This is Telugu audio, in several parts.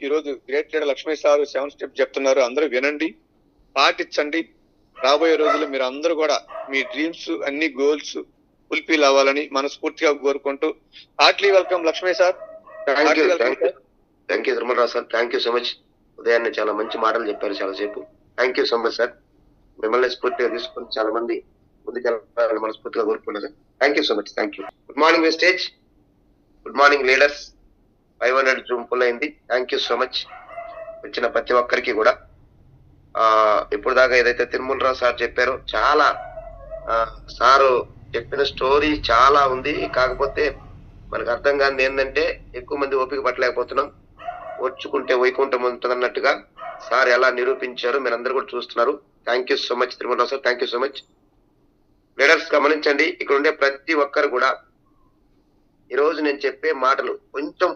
ఈ రోజు great leader Lakshmi sir 7 step చెప్తున్నారు. అందరూ వినండి, పాటించండి. రాబోయే రోజుల్లో మీరు అందరూ కూడా మీ డ్రీమ్స్ అన్ని గోల్స్ ఫుల్ఫిల్ అవ్వాలని మనస్ఫూర్తిగా కోరుకుంటూ heartily welcome Lakshmi sir. Thank you Dharmarao sir. Thank you so much. ఉదయాన్నే చాలా మంచి మాటలు చెప్పారు చాలాసేపు. Thank you so much sir. మిమ్మల్ని స్ఫూర్తిగా తీసుకొని చాలా మంది ముందుకెళ్ళాలని మనస్ఫూర్తిగా కోరుకుంటున్నారు. Thank you so much. Thank you. Good morning wastage, good morning leaders. 500 Zoom full అయింది. థ్యాంక్ యూ సో మచ్ వచ్చిన ప్రతి ఒక్కరికి కూడా. ఇప్పుడు దాకా ఏదైతే తిరుమలరావు సార్ చెప్పారో చాలా సారు చెప్పిన స్టోరీ చాలా ఉంది. కాకపోతే మనకు అర్థం కానిది ఏంటంటే ఎక్కువ మంది ఓపిక పట్టలేకపోతున్నాం. వచ్చుకుంటే వైకుంఠం ఉంటుంది అన్నట్టుగా సార్ ఎలా నిరూపించారు మీరందరూ కూడా చూస్తున్నారు. Thank you so much Tirumalarao sir. Thank you so much. Leaders గమనించండి, ఇక్కడ ఉండే ప్రతి ఒక్కరు కూడా ఈరోజు నేను చెప్పే మాటలు కొంచెం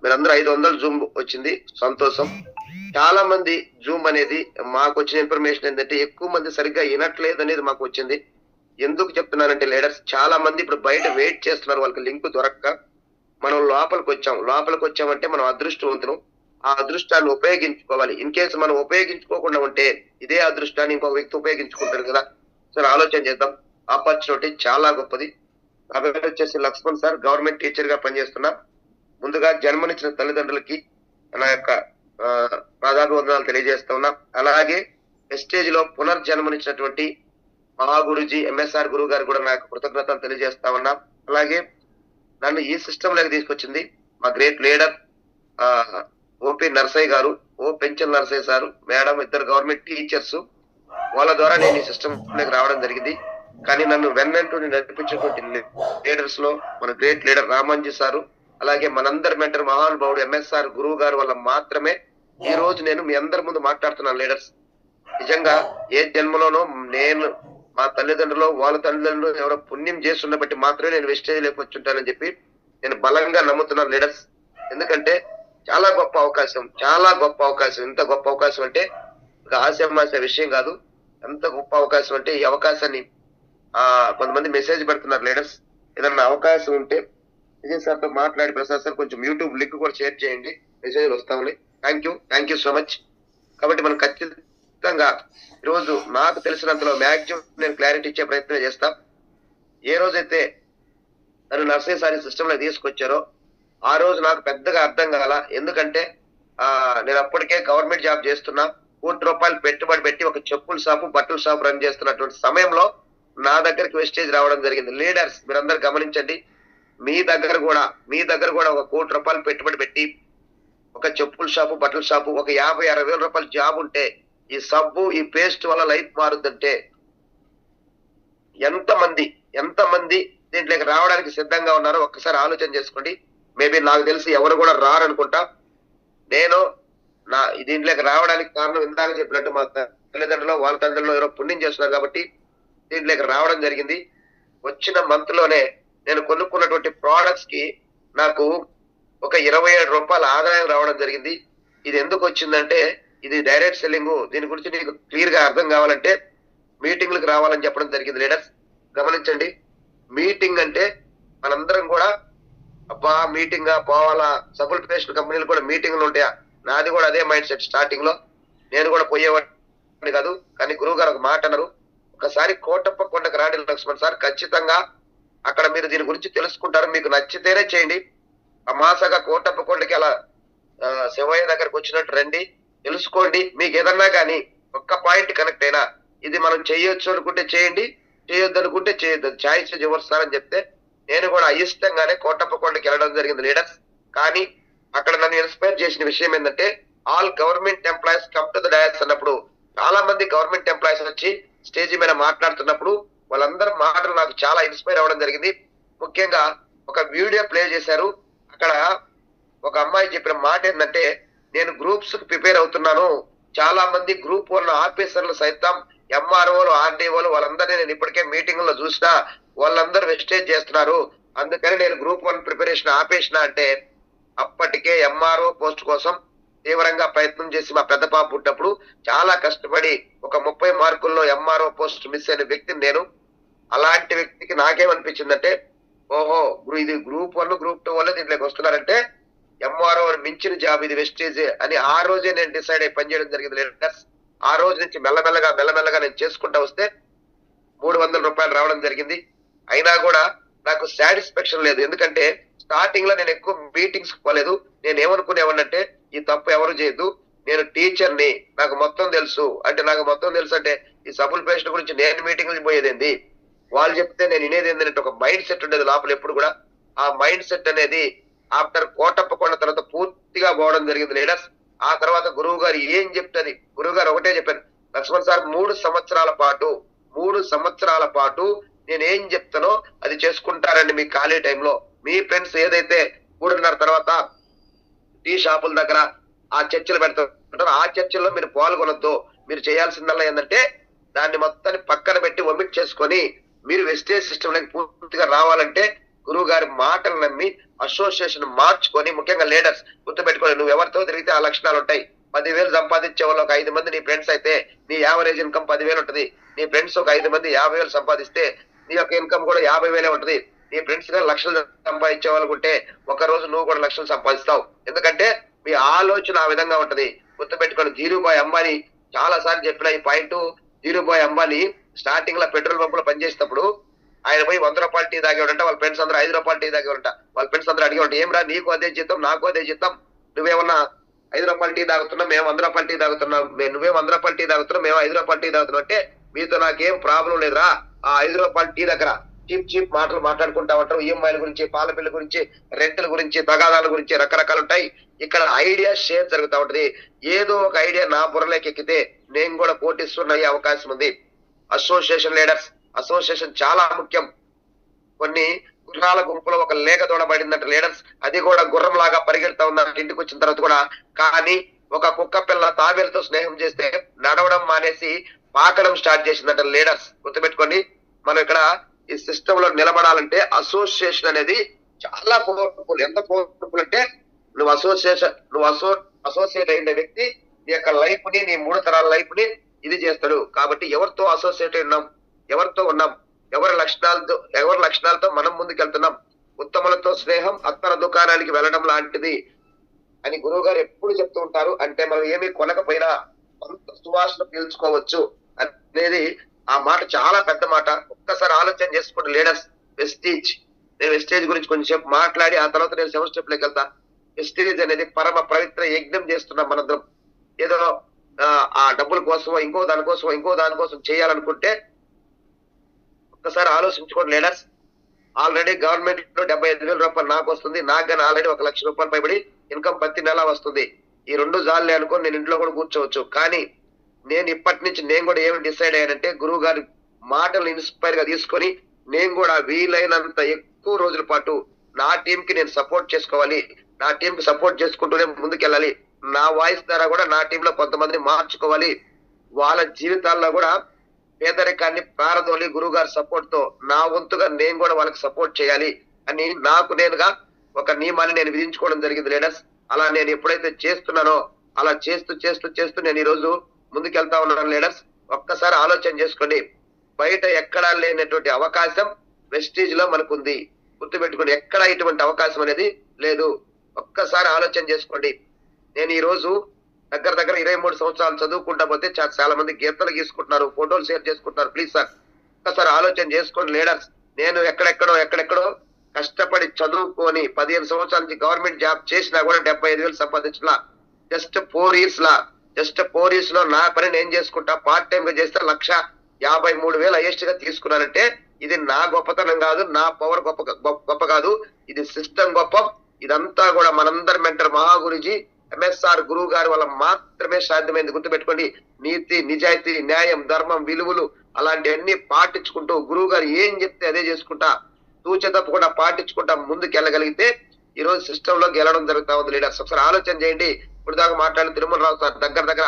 మీరందరూ 500 జూమ్ వచ్చింది, సంతోషం. చాలా మంది జూమ్ అనేది మాకు వచ్చిన ఇన్ఫర్మేషన్ ఏంటంటే ఎక్కువ మంది సరిగ్గా వినట్లేదు అనేది మాకు వచ్చింది. ఎందుకు చెప్తున్నానంటే లీడర్స్ చాలా మంది ఇప్పుడు బయట వెయిట్ చేస్తున్నారు, వాళ్ళకి లింక్ దొరక్క. మనం లోపలికి వచ్చామంటే మనం అదృష్టవంతులం. ఆ అదృష్టాన్ని ఉపయోగించుకోవాలి. ఇన్ కేసు మనం ఉపయోగించుకోకుండా ఉంటే ఇదే అదృష్టాన్ని ఇంకొక వ్యక్తి ఉపయోగించుకుంటారు కదా. సరే ఆలోచన చేద్దాం. ఆపర్చునిటీ చాలా గొప్పది. నా పేరు వచ్చేసి లక్ష్మణ్ సార్, గవర్నమెంట్ టీచర్ గా పనిచేస్తున్నా. ముందుగా జన్మనిచ్చిన తల్లిదండ్రులకి నా యొక్క పాదాభివందనాలు తెలియజేస్తా ఉన్నా. అలాగే వెస్టేజ్ లో పునర్జన్మనిచ్చినటువంటి మహాగురుజీ ఎంఎస్ఆర్ గురువు గారు కూడా నా యొక్క కృతజ్ఞతలు తెలియజేస్తా ఉన్నా. అలాగే నన్ను ఈ సిస్టమ్ లోకి తీసుకొచ్చింది మా గ్రేట్ లీడర్ ఓపి నర్సయ్య గారు, పెంచల్ నర్సయ్య సారు, మేడం, ఇద్దరు గవర్నమెంట్ టీచర్స్. వాళ్ళ ద్వారా నేను ఈ సిస్టమ్ లోకి రావడం జరిగింది. కానీ నన్ను వెన్నంటూ నడిపించినటువంటి లీడర్స్ లో మన గ్రేట్ లీడర్ రామాంజీ సారు, అలాగే మనందరి మెంటర్ మహానుభావుడు ఎంఎస్ఆర్ గురువు గారు వల్ల మాత్రమే ఈ రోజు నేను మీ అందరి ముందు మాట్లాడుతున్నాను. లీడర్స్ నిజంగా ఏ జన్మలోనో నేను మా తల్లిదండ్రులు వాళ్ళ తల్లిదండ్రులు ఎవరో పుణ్యం చేస్తున్న బట్టి మాత్రమే నేను వెస్టేజ్ లేక వచ్చుంటానని చెప్పి నేను బలంగా నమ్ముతున్నాను లీడర్స్. ఎందుకంటే చాలా గొప్ప అవకాశం. ఇంత గొప్ప అవకాశం అంటే ఒక ఆశమాస విషయం కాదు. ఎంత గొప్ప అవకాశం అంటే ఈ అవకాశాన్ని కొంతమంది మెసేజ్ పెడుతున్నారు లీడర్స్. ఏదన్నా అవకాశం ఉంటే విజయ్ సార్ తో మాట్లాడి ప్రసాద్ సార్ కొంచెం యూట్యూబ్ లింక్ కూడా షేర్ చేయండి, మెసేజ్లు వస్తా ఉన్నాయి. Thank you so much. కాబట్టి మనం ఖచ్చితంగా ఈరోజు నాకు తెలిసినంతలో మ్యాక్సిమం నేను క్లారిటీ ఇచ్చే ప్రయత్నం చేస్తా. ఏ రోజైతే నన్ను నర్సరీ సారీ సిస్టమ్ లో తీసుకొచ్చారో ఆ రోజు నాకు పెద్దగా అర్థం కాల. ఎందుకంటే నేను అప్పటికే గవర్నమెంట్ జాబ్ చేస్తున్నా, ₹1,00,00,000 పెట్టుబడి పెట్టి ఒక చెప్పుల షాపు బట్టల షాపు రన్ చేస్తున్నటువంటి సమయంలో నా దగ్గరికి వెస్టేజ్ రావడం జరిగింది. లీడర్స్ మీరందరూ గమనించండి, మీ దగ్గర కూడా ఒక ₹1,00,00,000 పెట్టుబడి పెట్టి ఒక చెప్పుల షాపు బట్టల షాపు ఒక 50-60 వేల రూపాయల జాబ్ ఉంటే ఈ సబ్బు ఈ పేస్ట్ వల్ల లైఫ్ మారుద్దంటే ఎంతమంది దీంట్లోకి రావడానికి సిద్ధంగా ఉన్నారో ఒక్కసారి ఆలోచన చేసుకోండి. మేబీ నాకు తెలిసి ఎవరు కూడా రారనుకుంటా. నేను దీంట్లోకి రావడానికి కారణం ఇందాక చెప్పినట్టు మా తల్లిదండ్రులు వాళ్ళ తల్లిదండ్రులు ఎవరో పుణ్యం చేస్తున్నారు కాబట్టి దీంట్లోకి రావడం జరిగింది. వచ్చిన మంత్ లోనే నేను కొనుక్కున్నటువంటి ప్రోడక్ట్స్ కి నాకు ఒక ₹27 ఆదాయం రావడం జరిగింది. ఇది ఎందుకు వచ్చిందంటే ఇది డైరెక్ట్ సెల్లింగ్. దీని గురించి నీకు క్లియర్ గా అర్థం కావాలంటే మీటింగ్లకు రావాలని చెప్పడం జరిగింది. లీడర్స్ గమనించండి, మీటింగ్ అంటే మనందరం కూడా అబ్బా మీటింగ్ గా పోవాలా, సబ్బుల పేస్ట్ కంపెనీలు కూడా మీటింగ్లు ఉంటాయా, నాది కూడా అదే మైండ్ సెట్. స్టార్టింగ్ లో నేను కూడా పోయేవాడిని కాదు. కానీ గురువు గారు ఒక మాట అన్నారు, ఒకసారి కోటప్ప కొండకు రాడి లక్ష్మణ్ సార్, ఖచ్చితంగా అక్కడ మీరు దీని గురించి తెలుసుకుంటారు, మీకు నచ్చితేనే చేయండి. అమాసగా కోటప్ప కొండకి అలా శివయ్య దగ్గరకు వచ్చినట్టు రండి, తెలుసుకోండి. మీకు ఏదన్నా కానీ ఒక్క పాయింట్ కనెక్ట్ అయినా ఇది మనం చేయొచ్చు అనుకుంటే చేయండి, చేయొద్దు అనుకుంటే చేయొద్దు, ఛాయిస్ ఎవరు సార్ అని చెప్తే నేను కూడా అయిష్టంగానే కోటప్ప కొండకి వెళ్ళడం జరిగింది లీడర్స్. కానీ అక్కడ నన్ను ఇన్స్పైర్ చేసిన విషయం ఏంటంటే all government employees come to the dais అన్నప్పుడు చాలా మంది గవర్నమెంట్ ఎంప్లాయీస్ వచ్చి స్టేజ్ మీద మాట్లాడుతున్నప్పుడు వాళ్ళందరి మాటలు నాకు చాలా ఇన్స్పైర్ అవ్వడం జరిగింది. ముఖ్యంగా ఒక వీడియో ప్లే చేశారు. అక్కడ ఒక అమ్మాయి చెప్పిన మాట ఏంటంటే, నేను గ్రూప్స్ కి ప్రిపేర్ అవుతున్నాను, చాలా మంది గ్రూప్ 1 ఆఫీసర్లు సైతం ఎంఆర్ఓలు ఆర్డీఓలు వాళ్ళందరినీ నేను ఇప్పటికే మీటింగ్ లో చూసినా వాళ్ళందరూ వెస్టేజ్ చేస్తున్నారు, అందుకని నేను గ్రూప్ 1 ప్రిపరేషన్ ఆపేసిన అంటే అప్పటికే ఎంఆర్ఓ పోస్ట్ కోసం తీవ్రంగా ప్రయత్నం చేసి మా పెద్ద పాప పుట్టినప్పుడు చాలా కష్టపడి ఒక 30 మార్కుల్లో ఎంఆర్ఓ పోస్ట్ మిస్ అయిన వ్యక్తిని నేను. అలాంటి వ్యక్తికి నాకేమనిపించిందంటే ఓహో ఇది గ్రూప్ 1 గ్రూప్ 2 వల్ల దీంట్లోకి వస్తున్నారంటే ఎంఆర్ఓ మించిన జాబ్ ఇది వెస్టేజ్ అని ఆ రోజే నేను డిసైడ్ అయ్యి పనిచేయడం జరిగింది లీడర్స్. ఆ రోజు నుంచి మెల్లమెల్లగా నేను చేసుకుంటా వస్తే 300 రూపాయలు రావడం జరిగింది. అయినా కూడా నాకు సాటిస్ఫాక్షన్ లేదు. ఎందుకంటే స్టార్టింగ్ లో నేను ఎక్కువ మీటింగ్స్ పోలేదు. నేను ఏమనుకునేవాడినంటే ఈ తప్పు ఎవరు చేయొద్దు, నేను టీచర్ని, నాకు మొత్తం తెలుసు. నాకు మొత్తం తెలుసు అంటే ఈ సబుల్ పేషెంట్ గురించి నేను మీటింగ్ పోయేదేంది, వాళ్ళు చెప్తే నేను వినేది ఏంటంటే ఒక మైండ్ సెట్ ఉండేది లోపల ఎప్పుడు కూడా. ఆ మైండ్ సెట్ అనేది ఆఫ్టర్ కోటప్ప కొండ తర్వాత పూర్తిగా పోవడం జరిగింది లీడర్స్. ఆ తర్వాత గురువు గారు ఏం చెప్తుంది, గురువు గారు ఒకటే చెప్పారు, లక్ష్మణ్ సార్ 3 సంవత్సరాల పాటు నేను ఏం చెప్తానో అది చేసుకుంటారండి మీ ఖాళీ టైంలో. మీ ఫ్రెండ్స్ ఏదైతే 3:30 తర్వాత టీ షాపుల దగ్గర ఆ చర్చలు పెడతారు, ఆ చర్చల్లో మీరు పాల్గొనొద్దు. మీరు చేయాల్సిందల్లా ఏంటంటే దాన్ని మొత్తాన్ని పక్కన పెట్టి ఒమిట్ చేసుకొని మీరు వెస్టేజ్ సిస్టమ్ లోకి పూర్తిగా రావాలంటే గురువు గారి మాటలు నమ్మి అసోసియేషన్ మార్చుకొని, ముఖ్యంగా లీడర్స్ గుర్తుపెట్టుకొని, నువ్వు ఎవరితో తిరిగితే ఆ లక్షణాలు ఉంటాయి. 10,000 సంపాదించే వాళ్ళు ఒక 5 మంది నీ ఫ్రెండ్స్ అయితే నీ యావరేజ్ ఇన్కమ్ 10,000 ఉంటుంది. నీ ఫ్రెండ్స్ ఒక 5 మంది 50,000 సంపాదిస్తే నీ యొక్క ఇన్కమ్ కూడా 50,000 ఉంటుంది. నీ ఫ్రెండ్స్ గా లక్షలు సంపాదించే వాళ్ళు ఉంటే ఒక రోజు నువ్వు కూడా లక్షలు సంపాదిస్తావు. ఎందుకంటే మీ ఆలోచన ఆ విధంగా ఉంటది. గుర్తుపెట్టుకొని, ధీరుభాయ్ అంబానీ చాలా సార్లు చెప్పిన ఈ పాయింట్. ధీరుభాయ్ అంబానీ స్టార్టింగ్ లో పెట్రోల్ పంప్ లో పనిచేసేటప్పుడు ఆయన పోయి 100 రూపాయలు టీ తాగేవాడంట. వాళ్ళ ఫ్రెండ్స్ అందరూ 5 రూపాయలు టీ తాగేవాడంట. వాళ్ళ ఫ్రెండ్స్ అందరూ అడిగేవాడు, ఏమరా నీకు అదే జీతం నాకు అదే జీతం, నువ్వేమన్నా 5 రూపాయలు టీ తాగుతున్నాం, మేము 100 రూపాయలు టీ తాగుతున్నాం, నువ్వే 100 రూపాయలు టీ తాగుతున్నాం, మేము 5 రూపాయలు టీ తాగుతున్నాం అంటే మీతో నాకేం ప్రాబ్లం లేదురా. ఆ 5 రూపాయల టీ దగ్గర చీప్ మాటలు మాట్లాడుకుంటా ఉంటారు. ఈఎంఐల గురించి, పాల బిల్లు గురించి, రెంట్ల గురించి, తగాదాల గురించి రకరకాలు ఉంటాయి. ఇక్కడ ఐడియా షేర్ జరుగుతూ ఉంటది. ఏదో ఒక ఐడియా నా బుర్రలోకి ఎక్కితే నేను కూడా కోటీశ్వరుని అయ్యే అవకాశం ఉంది. అసోసియేషన్ లీడర్స్, అసోసియేషన్ చాలా ముఖ్యం. కొన్ని గుర్రాల గుంపులో ఒక లేఖ తోడబడిందంట లీడర్స్, అది కూడా గుర్రం లాగా పరిగెడతా ఉందంట ఇంటికి వచ్చిన తర్వాత కూడా. కానీ ఒక కుక్క పిల్ల తాబేలతో స్నేహం చేస్తే నడవడం మానేసి పాకడం స్టార్ట్ చేసిందంట లీడర్స్. గుర్తుపెట్టుకోండి, మనం ఇక్కడ ఈ సిస్టమ్ లో నిలబడాలంటే అసోసియేషన్ అనేది చాలా పవర్ఫుల్. ఎంత పవర్ఫుల్ అంటే నువ్వు అసోసియేట్ అయిన వ్యక్తి నీ యొక్క లైఫ్ ని, నీ 3 తరాల లైఫ్ ని ఇది చేస్తాడు. కాబట్టి ఎవరితో అసోసియేట్ ఉన్నాం, ఎవరితో ఉన్నాం, ఎవరి లక్షణాలతో మనం ముందుకెళ్తున్నాం. ఉత్తములతో స్నేహం అత్తర దుకాణానికి వెళ్ళడం లాంటిది అని గురువు గారు ఎప్పుడు చెప్తూ ఉంటారు. అంటే మనం ఏమీ కొనకపోయినా కొంత సువాసన పీల్చుకోవచ్చు అనేది ఆ మాట చాలా పెద్ద మాట. ఒక్కసారి ఆలోచన చేసుకోండి లీడర్స్. నేను వెస్టేజ్ గురించి కొంచెంసేపు మాట్లాడి ఆ తర్వాత నేను 7 స్టెప్ లోకి వెళ్తా. వెస్టేజ్ అనేది పరమ పవిత్ర యజ్ఞం చేస్తున్నాం మనందరం. ఏదో ఆ డబ్బుల కోసమో ఇంకో దానికోసం చేయాలనుకుంటే ఒక్కసారి ఆలోచించుకోండి లీడర్స్. ఆల్రెడీ గవర్నమెంట్ లో 75,000 రూపాయలు నాకు వస్తుంది. నాకు కానీ ఆల్రెడీ 1,00,000 రూపాయలు పైబడి ఇన్కమ్ ప్రతి నెల వస్తుంది. ఈ 2 జాలే అనుకోని నేను ఇంట్లో కూడా కూర్చోవచ్చు. కానీ నేను ఇప్పటి నుంచి నేను కూడా ఏమి డిసైడ్ అయ్యానంటే గురువు గారి మాటలు ఇన్స్పైర్ గా తీసుకొని నేను కూడా వీలైనంత ఎక్కువ రోజుల పాటు నా టీం కి నేను సపోర్ట్ చేసుకోవాలి. నా టీం కి సపోర్ట్ చేసుకుంటూనే ముందుకెళ్ళాలి. నా వాయిస్ ద్వారా కూడా నా టీంలో కొంతమందిని మార్చుకోవాలి. వాళ్ళ జీవితాల్లో కూడా పేదరికాన్ని పారదోలి గురువు గారి సపోర్ట్ తో నా వంతుగా నేను కూడా వాళ్ళకి సపోర్ట్ చేయాలి అని నాకు నేనుగా ఒక నియమాన్ని నేను విధించుకోవడం జరిగింది లీడర్స్. అలా నేను ఎప్పుడైతే చేస్తున్నానో అలా చేస్తూ నేను ఈ రోజు ముందుకెళ్తా ఉన్నాను లీడర్స్. ఒక్కసారి ఆలోచన చేసుకోండి, బయట ఎక్కడా లేనటువంటి అవకాశం వెస్టీజ్ లో మనకు ఉంది. గుర్తుపెట్టుకోండి, ఎక్కడా ఇటువంటి అవకాశం అనేది లేదు. ఒక్కసారి ఆలోచన చేసుకోండి. నేను ఈ రోజు దగ్గర 23 సంవత్సరాలు చదువుకుంటా పోతే చాలా మంది గీతలు గీసుకుంటున్నారు, ఫోటోలు షేర్ చేసుకుంటున్నారు. ప్లీజ్ సార్ ఒక్కసారి ఆలోచన చేసుకోండి లీడర్స్. నేను ఎక్కడెక్కడో కష్టపడి చదువుకొని 15 సంవత్సరాల నుంచి గవర్నమెంట్ జాబ్ చేసినా కూడా 75,000 సంపాదించలా. జస్ట్ 4 ఇయర్స్ లో నా పని నేను చేసుకుంటా. పార్ట్ టైం గా చేస్తే 1,53,000 హైయెస్ట్ గా తీసుకున్నానంటే ఇది నా గొప్పతనం కాదు, నా పవర్ గొప్ప కాదు, ఇది సిస్టమ్ గొప్ప. ఇదంతా కూడా మనందరి మెంటర్ మహాగురుజీ ఎంఎస్ఆర్ గురువు గారి వల్ల మాత్రమే సాధ్యమైంది. గుర్తుపెట్టుకోండి, నీతి, నిజాయితీ, న్యాయం, ధర్మం, విలువలు అలాంటివన్నీ పాటించుకుంటూ గురువు గారు ఏం చెప్తే అదే చేసుకుంటా, తూచ తప్పకుండా పాటించుకుంటా ముందుకు వెళ్ళగలిగితే ఈ రోజు సిస్టమ్ లో గెలవడం జరుగుతా ఉంది లీడర్స్. ఒకసారి ఆలోచన చేయండి. ఇప్పుడు దాకా మాట్లాడిన తిరుమలరావు సార్ దగ్గర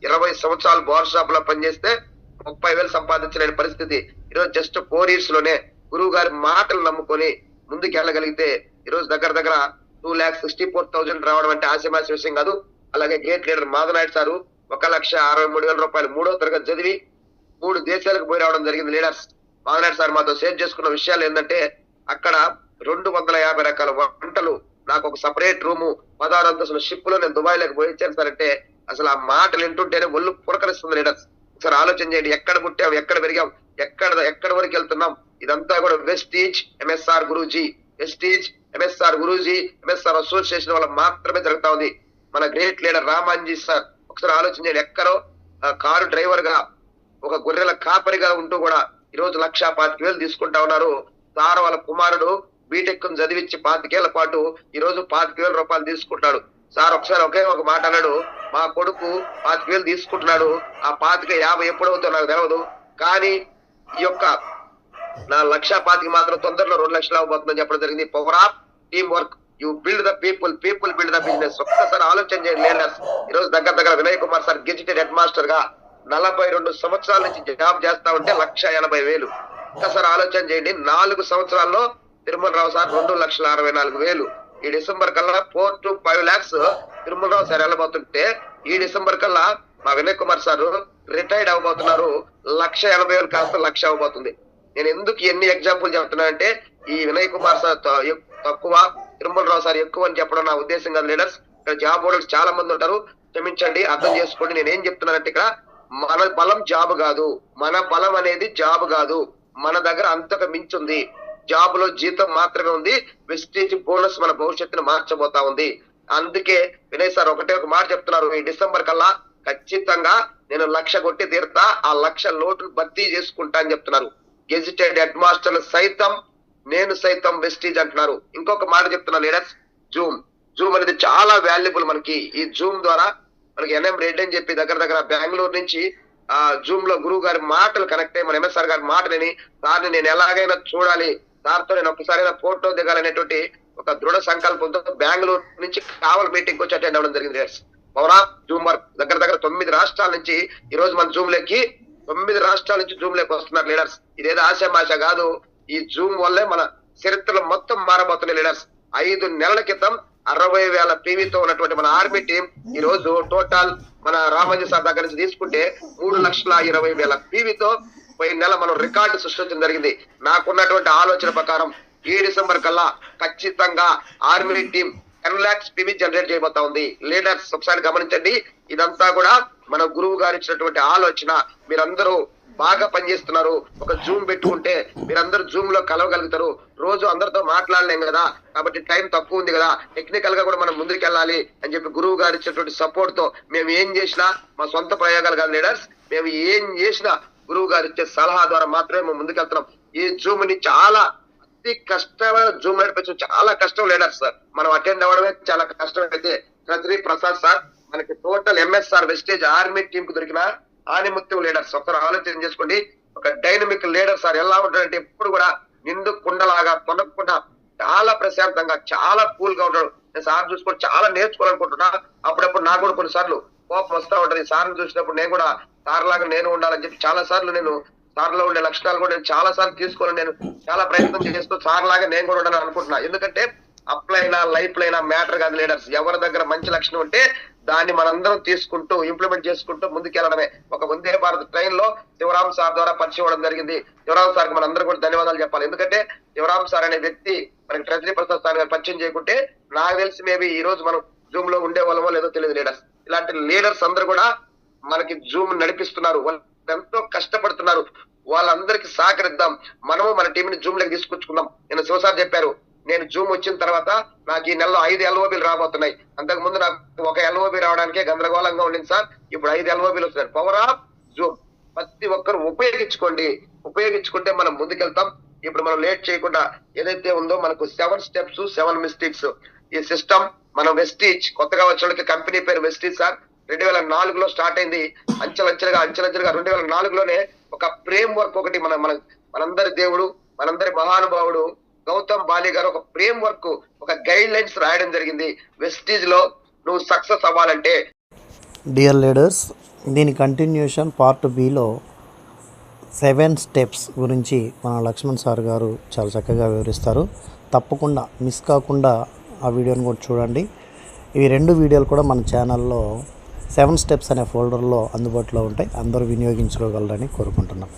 20 సంవత్సరాలు బార్ షాప్ లో పనిచేస్తే 30,000 సంపాదించలేని పరిస్థితి. ఈరోజు జస్ట్ 4 ఇయర్స్ లోనే గురువు గారి మాటలు నమ్ముకొని ముందుకు వెళ్ళగలిగితే ఈరోజు దగ్గర 2,64,000 రావడం అంటే ఆశమాసి విషయం కాదు. అలాగే గ్రేట్ లీడర్ మాధనాయుడు సారు 1,63,000 రూపాయలు 3వ తరగతి చదివి 3 దేశాలకు పోయి రావడం జరిగింది లీడర్స్. మాధనాయుడు సార్ మాతో షేర్ చేసుకున్న విషయాలు ఏంటంటే అక్కడ 250 రకాల వంటలు నాకు ఒక సపరేట్ రూము 16 అంతస్తుల షిప్ లో నేను దుబాయ్లోకి పోయి ఇచ్చాను సార్ అంటే అసలు ఆ మాటలు వింటుంటేనే ఒళ్ళు పురకరిస్తుంది లీడర్స్. ఒకసారి ఆలోచన చేయండి, ఎక్కడ పుట్టాం, ఎక్కడ పెరిగాం, ఎక్కడ వరకు వెళ్తున్నాం. ఇదంతా కూడా Vestige MSR Guruji, Vestige MSR Guruji, MSR association వల్ల మాత్రమే జరుగుతా ఉంది. మన గ్రేట్ లీడర్ రామాంజీ సార్ ఒకసారి ఆలోచన చేయండి, ఎక్కడో కారు డ్రైవర్ గా ఒక గొర్రెల కాపరిగా ఉంటూ కూడా ఈ రోజు 1,25,000 తీసుకుంటా ఉన్నారు. సార్ వాళ్ళ కుమారుడు బీటెక్ చదివించి 25 ఏళ్ల పాటు ఈ రోజు 25,000 రూపాయలు తీసుకుంటాడు. సార్ ఒకసారి ఒకే ఒక మాట అన్నాడు, మా కొడుకు 25,000 తీసుకుంటున్నాడు, ఆ 50 ఎప్పుడవుతుందో నాకు తెలియదు, కానీ ఈ యొక్క నా 1,25,000 మాత్రం తొందరలో 2 లక్షలు అవ్వబోతుందని చెప్పడం జరిగింది. Power of team work, you build the people build the business. ఒక్కసారి ఆలోచన చేయండి లీడర్స్. ఈ రోజు దగ్గర Vinay Kumar sir gazetted head master గా 42 సంవత్సరాల నుంచి జాబ్ చేస్తా ఉంటే 1,80,000. ఒక్కసారి ఆలోచన చేయండి, 4 సంవత్సరాల్లో తిరుమలరావు సార్ 2,64,000. ఈ డిసెంబర్ కల్లా 4 to 5 lakhs తిరుమలరావు సార్ వెళ్ళబోతుంటే ఈ డిసెంబర్ కల్లా మా వినయ్ కుమార్ సార్ రిటైర్డ్ అవ్వబోతున్నారు. 1,80,000 కాస్త 1,00,000 అవబోతుంది. నేను ఎందుకు ఎన్ని ఎగ్జాంపుల్ చెప్తున్నా అంటే ఈ వినయ్ కుమార్ సార్ తక్కువ, తిరుమలరావు సార్ ఎక్కువ అని చెప్పడం నా ఉద్దేశం కాదు లీడర్స్. ఇక్కడ జాబ్ హోల్డర్స్ చాలా మంది ఉంటారు, క్షమించండి, అర్థం చేసుకోండి. నేనేం చెప్తున్నానంటే ఇక్కడ మన బలం జాబ్ కాదు, మన బలం అనేది జాబ్ కాదు, మన దగ్గర అంతకు మించుంది. జాబ్ లో జీతం మాత్రమే ఉంది, వెస్టేజ్ బోనస్ మన భవిష్యత్తును మార్చబోతా ఉంది. అందుకే వినయ్ సార్ ఒకటే ఒక మాట చెప్తున్నారు, ఈ డిసెంబర్ కల్లా ఖచ్చితంగా నేను 1,00,000 కొట్టి తీరుతా, ఆ 1,00,000 లోటును భర్తీ చేసుకుంటా అని చెప్తున్నారు. గెజిటెడ్ హెడ్ మాస్టర్లు సైతం నేను సైతం వెస్టీజ్ అంటున్నారు. ఇంకొక మాట చెప్తున్నా లీడర్స్, జూమ్ అనేది చాలా వాల్యుబుల్ మనకి. ఈ జూమ్ ద్వారా మనకి ఎన్ఎం రెడ్డి అని చెప్పి దగ్గర బెంగళూరు నుంచి ఆ జూమ్ లో గురువు గారి మాటలు కనెక్ట్ అయ్యి మన ఎంఎస్ఆర్ గారి మాటలని సార్ని నేను ఎలాగైనా చూడాలి, సార్తో నేను ఒక్కసారైనా ఫోటో దిగాలనేటువంటి ఒక దృఢ సంకల్పంతో బెంగళూరు నుంచి కావల్ మీటింగ్ వచ్చి అటెండ్ అవ్వడం జరిగింది. పవర్ ఆఫ్ జూమ్ వర్క్ దగ్గర 9 రాష్ట్రాల నుంచి ఈ రోజు మన జూమ్ లెక్కి 9 రాష్ట్రాల నుంచి జూమ్ లెక్క వస్తున్నారు లీడర్స్. ఇదేదో ఆశామాష కాదు, ఈ జూమ్ వల్లే మన చరిత్రలో మొత్తం మారబోతున్నాయి లీడర్స్. 5 నెలల క్రితం 60,000 పీవీతో ఉన్నటువంటి మన ఆర్మీ టీం ఈ రోజు టోటల్ మన రామాంజీ సార్ దగ్గర నుంచి తీసుకుంటే 3,20,000 పీవీతో పోయిన నెల మనం రికార్డు సృష్టించడం జరిగింది. నాకున్నటువంటి ఆలోచన ప్రకారం ఈ డిసెంబర్ కల్లా ఖచ్చితంగా army team 10 lakhs PV generate చేయబోతా ఉంది. లీడర్స్ ఒకసారి గమనించండి, ఇదంతా కూడా మన గురువు గారు ఇచ్చినటువంటి ఆలోచన. మీరందరూ బాగా పనిచేస్తున్నారు, ఒక జూమ్ పెట్టుకుంటే మీరందరూ జూమ్ లో కలవగలుగుతారు. రోజు అందరితో మాట్లాడలేం కదా, కాబట్టి టైం తక్కువ ఉంది కదా, టెక్నికల్ గా కూడా మనం ముందుకు వెళ్ళాలి అని చెప్పి గురువు గారు ఇచ్చినటువంటి సపోర్ట్ తో మేము ఏం చేసినా మా సొంత ప్రయోగాలు కాదు లీడర్స్, మేము ఏం చేసినా గురువు గారు ఇచ్చే సలహా ద్వారా మాత్రమే మేము ముందుకెళ్తున్నాం. ఈ జూమ్ ని చాలా అతి కష్టమైన జూమ్ నడిపించడం చాలా కష్టం లీడర్స్. మనం అటెండ్ అవ్వడమే చాలా కష్టం. అయితే శ్రీ ప్రసాద్ సార్ మనకి total MSR wastage army team కు దొరికిన ఆనిముత్యం లీడర్స్. ఒకసారి ఆలోచన చేసుకోండి, ఒక డైనమిక్ లీడర్ సార్ ఎలా ఉంటాడంటే ఎప్పుడు కూడా నిండు కుండలాగా తొనకుండా చాలా ప్రశాంతంగా చాలా కూల్ గా ఉంటాడు. నేను సార్ చూసుకొని చాలా నేర్చుకోవాలనుకుంటున్నా. అప్పుడప్పుడు నాకు కూడా కొన్నిసార్లు కోపం వస్తా ఉంటది, సార్ని చూసినప్పుడు నేను కూడా సార్ లాగా నేను ఉండాలని చెప్పి చాలా సార్లు నేను సార్ లో ఉండే లక్షణాలు కూడా నేను చాలా సార్లు తీసుకోవాలని నేను చాలా ప్రయత్నం చేస్తూ సార్ లాగా నేను కూడా ఉండాలని అనుకుంటున్నా. ఎందుకంటే అప్లైనా లైఫ్ లైనా మ్యాటర్ కాదు లీడర్స్, ఎవరి దగ్గర మంచి లక్షణం ఉంటే దాన్ని మనందరం తీసుకుంటూ ఇంప్లిమెంట్ చేసుకుంటూ ముందుకెళ్ళడమే. ఒక వందే భారత్ ట్రైన్ లో శివరాం సార్ ద్వారా పరిచయం అవ్వడం జరిగింది. శివరాం సార్ కి మనందరూ కూడా ధన్యవాదాలు చెప్పాలి. ఎందుకంటే శివరాం సార్ అనే వ్యక్తి మనకి ట్రెజరీ ప్రసాద్ సార్ గారు పరిచయం చేయకుంటే నాకు తెలిసి మేబీ ఈ రోజు మనం జూమ్ లో ఉండే వాళ్ళమో లేదో తెలియదు లీడర్స్. ఇలాంటి లీడర్స్ అందరూ కూడా మనకి జూమ్ నడిపిస్తున్నారు, వాళ్ళు ఎంతో కష్టపడుతున్నారు. వాళ్ళందరికీ సహకరిద్దాం, మనము మన టీంని జూమ్ లోకి తీసుకొచ్చుకుందాం. నేను శివసార్ చెప్పారు, నేను జూమ్ వచ్చిన తర్వాత నాకు ఈ నెలలో 5 LOBలు రాబోతున్నాయి. అంతకు ముందు నాకు ఒక LOB రావడానికే గందరగోళంగా ఉండింది సార్, ఇప్పుడు 5 LOBలు వస్తున్నాయి. పవర్ ఆఫ్ జూమ్ ప్రతి ఒక్కరు ఉపయోగించుకుంటే మనం ముందుకెళ్తాం. ఇప్పుడు మనం లేట్ చేయకుండా ఏదైతే ఉందో మనకు 7 steps 7 mistakes ఈ సిస్టమ్ మనం వెస్టీజ్ కొత్తగా వచ్చిన కంపెనీ పేరు వెస్టీజ్ సార్ 2004లో స్టార్ట్ అయింది. అంచెలంచెలుగా 2004లోనే ఒక ఫ్రేమ్ వర్క్ ఒకటి మనందరి దేవుడు మనందరి మహానుభావుడు గౌతమ్ బాలి గారు ఒక ఫ్రేమ్ వర్క్ ఒక గైడ్ లైన్స్ రాయడం జరిగింది. వెస్టీజ్ లో నువ్వు సక్సెస్ అవ్వాలంటే. డియర్ లీడర్స్, దీని కంటిన్యూషన్ పార్ట్ బిలో 7 steps గురించి మన లక్ష్మణ్ సార్ గారు చాలా చక్కగా వివరిస్తారు. తప్పకుండా మిస్ కాకుండా ఆ వీడియోని కూడా చూడండి. ఈ 2 వీడియోలు కూడా మన ఛానల్లో 7 steps అనే ఫోల్డర్లో అందుబాటులో ఉంటాయి. అందరూ వినియోగించుకోగలరని కోరుకుంటున్నాం.